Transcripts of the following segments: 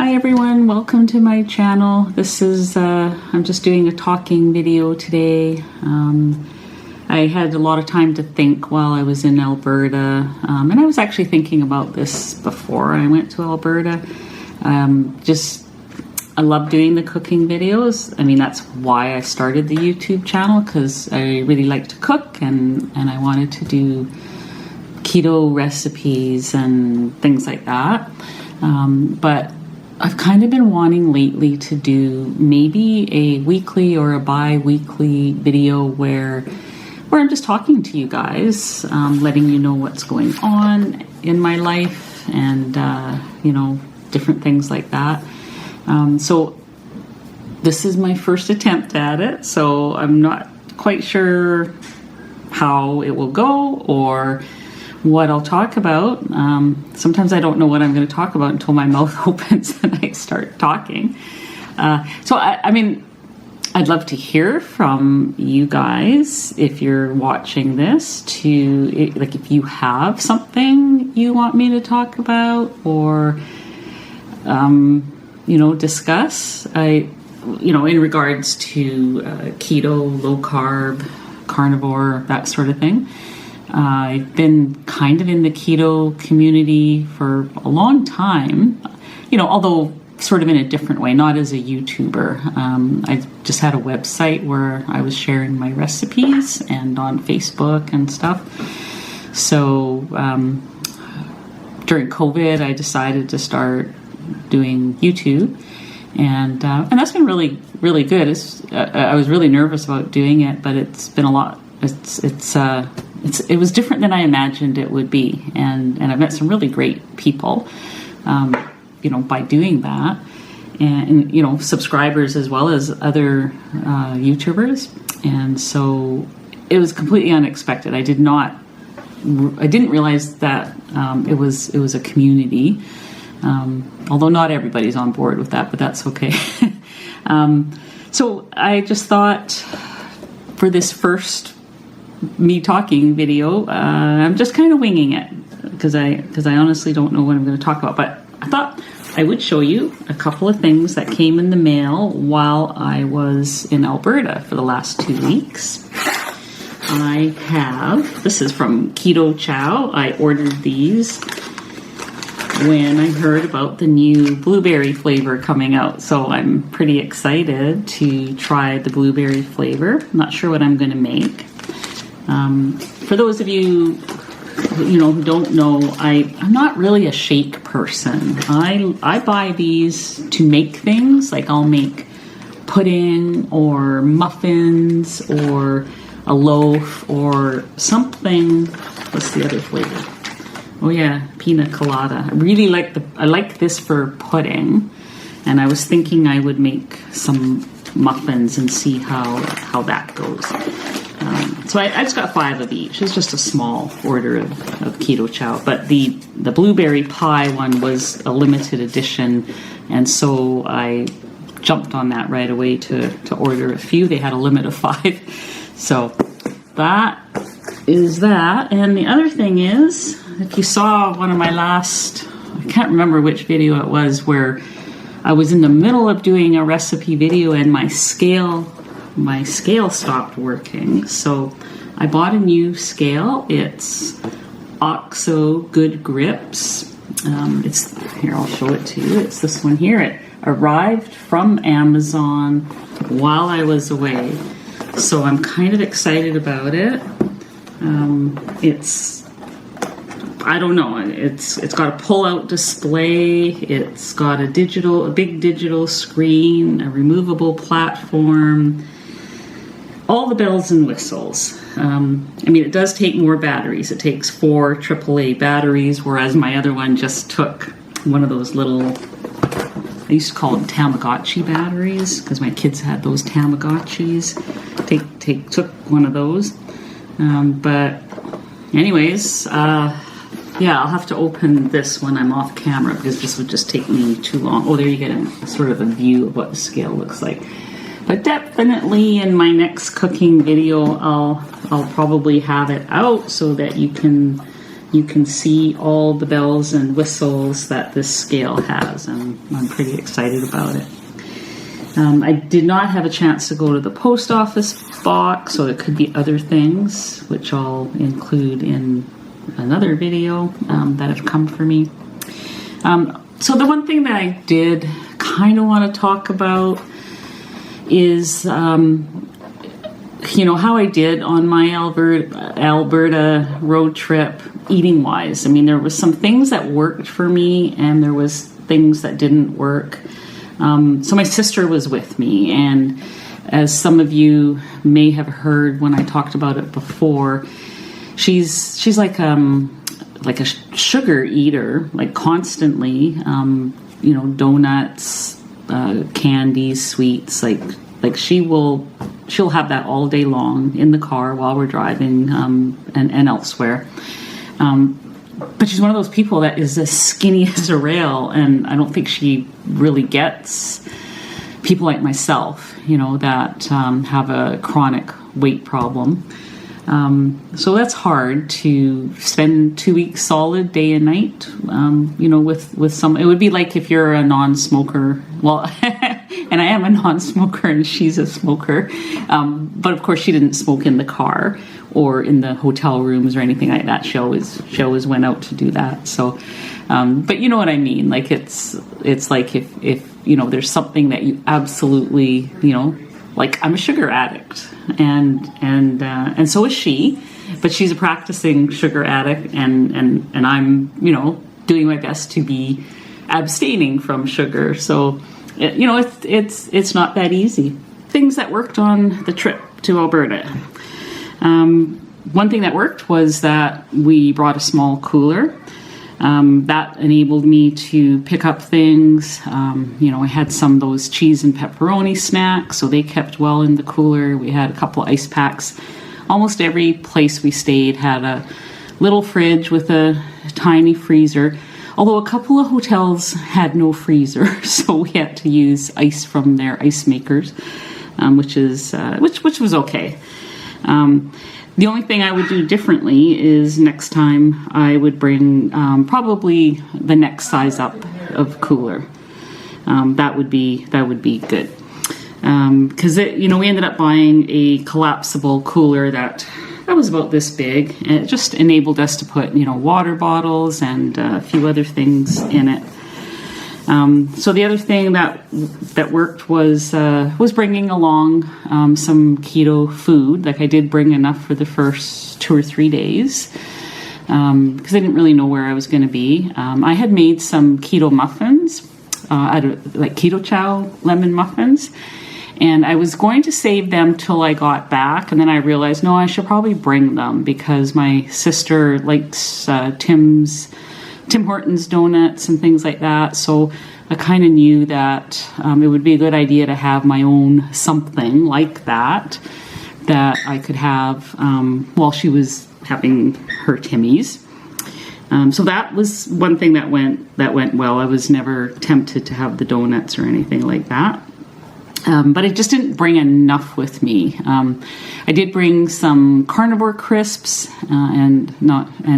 Hi everyone, welcome to my channel. This is, I'm just doing a talking video today. I had a lot of time to think while I was in Alberta, and I was actually thinking about this before I went to Alberta. I love doing the cooking videos. I mean, that's why I started the YouTube channel, because I really like to cook and I wanted to do keto recipes and things like that. But I've kind of been wanting lately to do maybe a weekly or a bi-weekly video where I'm just talking to you guys, letting you know what's going on in my life and, different things like that. So this is my first attempt at it, so I'm not quite sure how it will go or what I'll talk about. Sometimes I don't know what I'm going to talk about until my mouth opens and I start talking. I mean, I'd love to hear from you guys if you're watching this, if you have something you want me to talk about or, discuss. In regards to keto, low carb, carnivore, that sort of thing. I've been kind of in the keto community for a long time, although sort of in a different way, not as a YouTuber. I just had a website where I was sharing my recipes and on Facebook and stuff. So during COVID, I decided to start doing YouTube, and that's been really, really good. I was really nervous about doing it, but it's been a lot. It was different than I imagined it would be, and I've met some really great people, by doing that, and subscribers as well as other YouTubers, and so it was completely unexpected. I didn't realize that it was a community, although not everybody's on board with that, but that's okay. So I just thought for this first me talking video, I'm just kind of winging it because I honestly don't know what I'm going to talk about, but I thought I would show you a couple of things that came in the mail while I was in Alberta for the last 2 weeks. This is from Keto Chow. I ordered these when I heard about the new blueberry flavor coming out, so I'm pretty excited to try the blueberry flavor. I'm not sure what I'm going to make. For those of you who don't know, I'm not really a shake person. I buy these to make things, like I'll make pudding or muffins or a loaf or something. What's the other flavor? Oh yeah, pina colada. I like this for pudding, and I was thinking I would make some muffins and see how that goes. So I just got 5 of each. It's just a small order of Keto Chow. But the blueberry pie one was a limited edition, and so I jumped on that right away to order a few. They had a limit of 5. So that is that. And the other thing is, if you saw one of my last, I can't remember which video it was, where I was in the middle of doing a recipe video and my scale stopped working, so I bought a new scale. It's OXO Good Grips. It's here, I'll show it to you. It's this one here. It arrived from Amazon while I was away, so I'm kind of excited about it. I don't know. It's got a pull-out display. It's got a big digital screen, a removable platform. All the bells and whistles. It does take more batteries. It takes 4 AAA batteries, whereas my other one just took one of those little, I used to call them Tamagotchi batteries, because my kids had those Tamagotchis. Took one of those. But anyways, I'll have to open this when I'm off camera, because this would just take me too long. Oh, there you get a sort of a view of what the scale looks like. But definitely in my next cooking video, I'll probably have it out so that you can you can see all the bells and whistles that this scale has, and I'm pretty excited about it. I did not have a chance to go to the post office box, so it could be other things, which I'll include in another video that have come for me. So the one thing that I did kind of want to talk about is, how I did on my Alberta road trip eating wise. I mean, there was some things that worked for me and there was things that didn't work. So my sister was with me, and as some of you may have heard when I talked about it before, she's like a sugar eater, like constantly, donuts, candies, sweets, like she'll have that all day long in the car while we're driving, and elsewhere. But she's one of those people that is as skinny as a rail, and I don't think she really gets people like myself, that have a chronic weight problem. So that's hard to spend 2 weeks solid day and night, with some. It would be like if you're a non-smoker. Well, and I am a non-smoker and she's a smoker. But of course she didn't smoke in the car or in the hotel rooms or anything like that. She always went out to do that. So, but you know what I mean? Like it's like if there's something that you absolutely, like I'm a sugar addict and so is she, but she's a practicing sugar addict and I'm, doing my best to be abstaining from sugar. So, it's not that easy. Things that worked on the trip to Alberta. One thing that worked was that we brought a small cooler. That enabled me to pick up things. I had some of those cheese and pepperoni snacks, so they kept well in the cooler. We had a couple ice packs. Almost every place we stayed had a little fridge with a tiny freezer, although a couple of hotels had no freezer, so we had to use ice from their ice makers, which was okay. The only thing I would do differently is next time I would bring probably the next size up of cooler. That would be good. Because we ended up buying a collapsible cooler that was about this big, and it just enabled us to put water bottles and a few other things in it. So the other thing that worked was bringing along some keto food. Like I did bring enough for the first 2 or 3 days because I didn't really know where I was going to be. I had made some keto muffins, like keto chow lemon muffins, and I was going to save them till I got back, and then I realized no, I should probably bring them because my sister likes Tim Hortons donuts and things like that. So I kind of knew that it would be a good idea to have my own something like that I could have while she was having her Timmy's. So that was one thing that went well. I was never tempted to have the donuts or anything like that. But it just didn't bring enough with me. I did bring some carnivore crisps and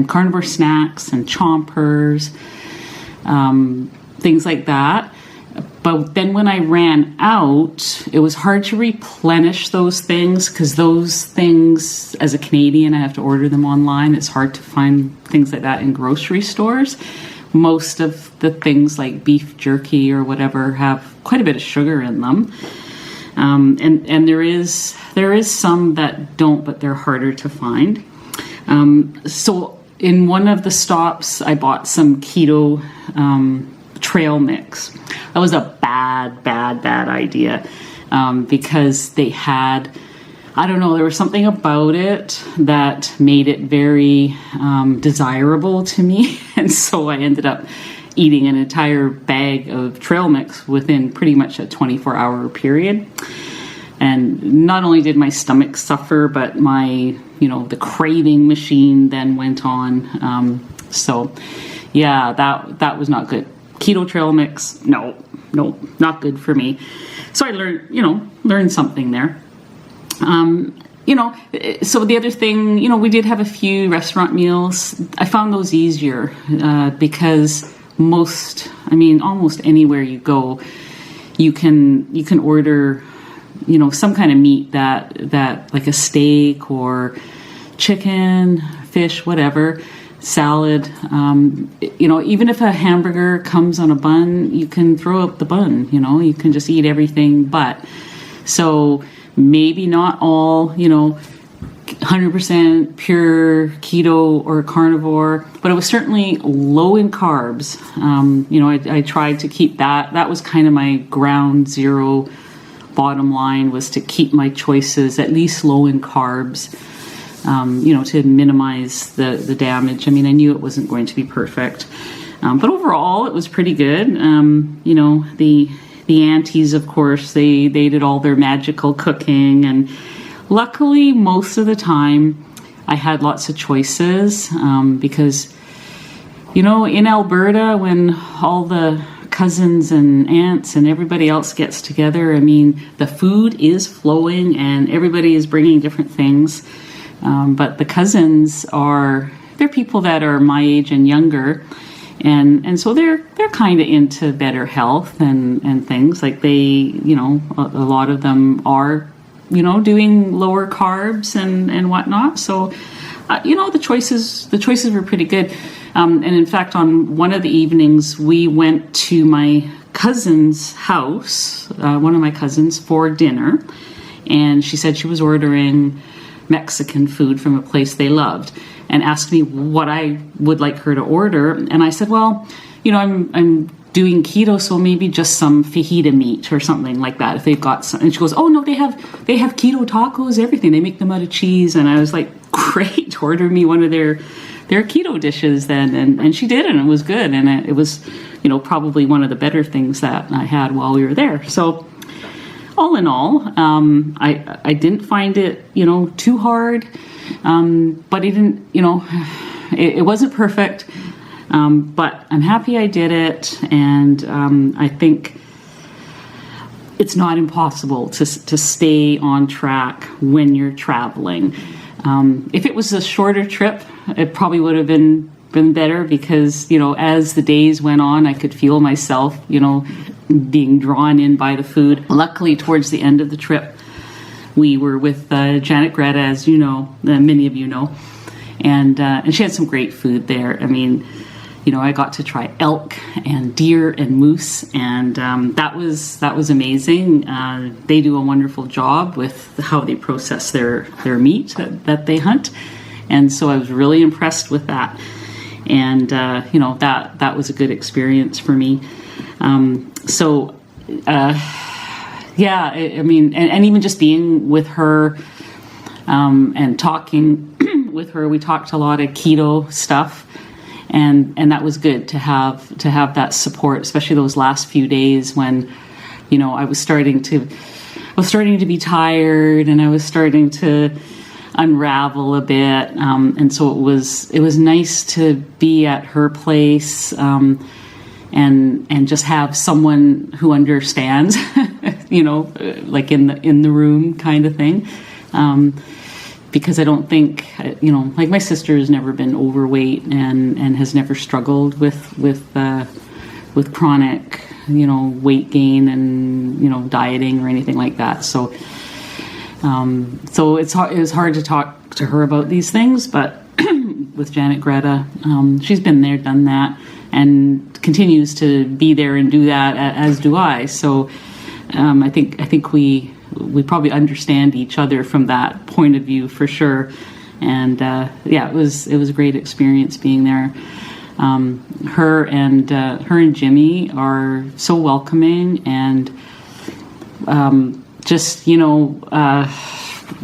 carnivore snacks and chompers, things like that. But then when I ran out, it was hard to replenish those things because those things, as a Canadian, I have to order them online. It's hard to find things like that in grocery stores. Most of the things like beef jerky or whatever have quite a bit of sugar in them. And there is some that don't, but they're harder to find. So in one of the stops, I bought some keto trail mix. That was a bad idea because they had, I don't know, there was something about it that made it very desirable to me. And so I ended up eating an entire bag of trail mix within pretty much a 24-hour period. And not only did my stomach suffer, but my, the craving machine then went on. So yeah, that was not good. Keto trail mix, no, not good for me. So I learned something there. So the other thing, we did have a few restaurant meals. I found those easier because almost anywhere you go, you can order, some kind of meat that like a steak or chicken, fish, whatever, salad. Even if a hamburger comes on a bun, you can throw out the bun. You can just eat everything but. So maybe not all, 100% pure keto or carnivore, but it was certainly low in carbs. I tried to keep that. That was kind of my ground zero bottom line, was to keep my choices at least low in carbs, to minimize the damage. I knew it wasn't going to be perfect. But overall, it was pretty good. The aunties, of course, they did all their magical cooking, and luckily most of the time I had lots of choices, because in Alberta, when all the cousins and aunts and everybody else gets together, the food is flowing and everybody is bringing different things, but the cousins they're people that are my age and younger. And so they're kind of into better health and things like they, a lot of them are, doing lower carbs and whatnot. So, the choices were pretty good. And in fact, on one of the evenings, we went to my cousin's house, one of my cousins, for dinner. And she said she was ordering Mexican food from a place they loved, and asked me what I would like her to order. And I said, well, I'm doing keto, so maybe just some fajita meat or something like that, if they've got some. And she goes, oh no, they have keto tacos, everything. They make them out of cheese. And I was like, great, order me one of their keto dishes then. And she did, and it was good. And it was, probably one of the better things that I had while we were there. So all in all, I didn't find it, too hard. But it didn't, it wasn't perfect, but I'm happy I did it. And I think it's not impossible to stay on track when you're traveling. If it was a shorter trip, it probably would have been better, because, as the days went on, I could feel myself, being drawn in by the food. Luckily, towards the end of the trip, we were with Greta, as many of you know, and she had some great food there. I got to try elk and deer and moose, and that was amazing. They do a wonderful job with how they process their meat that they hunt, and so I was really impressed with that. And that was a good experience for me. Yeah, and even just being with her and talking with her, we talked a lot of keto stuff, and that was good to have that support, especially those last few days when, I was starting to be tired, and I was starting to unravel a bit, and so it was nice to be at her place, and just have someone who understands, like in the room kind of thing. Because I don't think, like my sister has never been overweight and has never struggled with chronic, weight gain and, dieting or anything like that. So it was hard to talk to her about these things, but with Greta, she's been there, done that, and continues to be there and do that, as do I. So I think we probably understand each other from that point of view for sure. And it was a great experience being there. Her and Jimmy are so welcoming, and just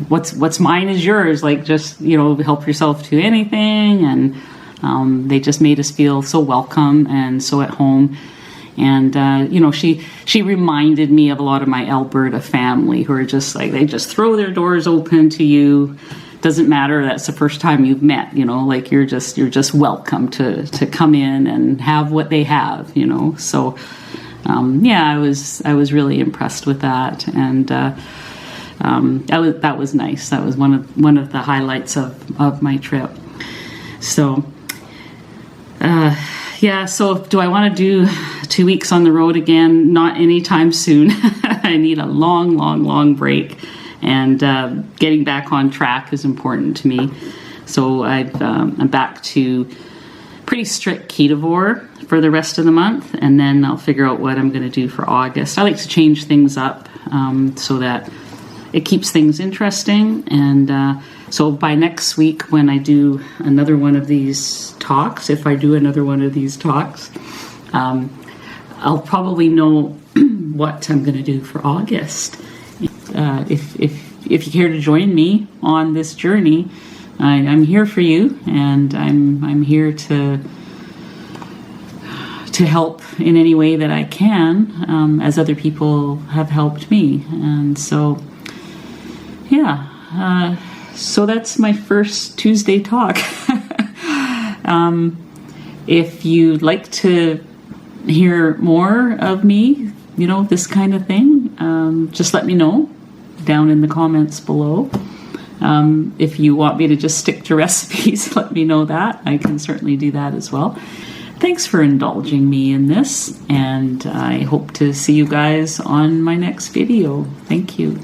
what's mine is yours. Like, just help yourself to anything, and they just made us feel so welcome and so at home. And she reminded me of a lot of my Alberta family, who are just like, they just throw their doors open to you. Doesn't matter that's the first time you've met, like you're just welcome to come in and have what they have, So I was really impressed with that. And that was nice. That was one of the highlights of my trip. So yeah, so do I want to do 2 weeks on the road again? Not anytime soon. I need a long break, and getting back on track is important to me. So I'm back to pretty strict ketovore for the rest of the month, and then I'll figure out what I'm going to do for August. I like to change things up so that it keeps things interesting. And so by next week, when I do another one of these talks, if I do another one of these talks, I'll probably know what I'm going to do for August. If you care to join me on this journey, I'm here for you, and I'm here to help in any way that I can, as other people have helped me. And so, yeah, so that's my first Tuesday talk. If you'd like to hear more of me, this kind of thing, just let me know down in the comments below. If you want me to just stick to recipes, let me know that. I can certainly do that as well. Thanks for indulging me in this, and I hope to see you guys on my next video. Thank you.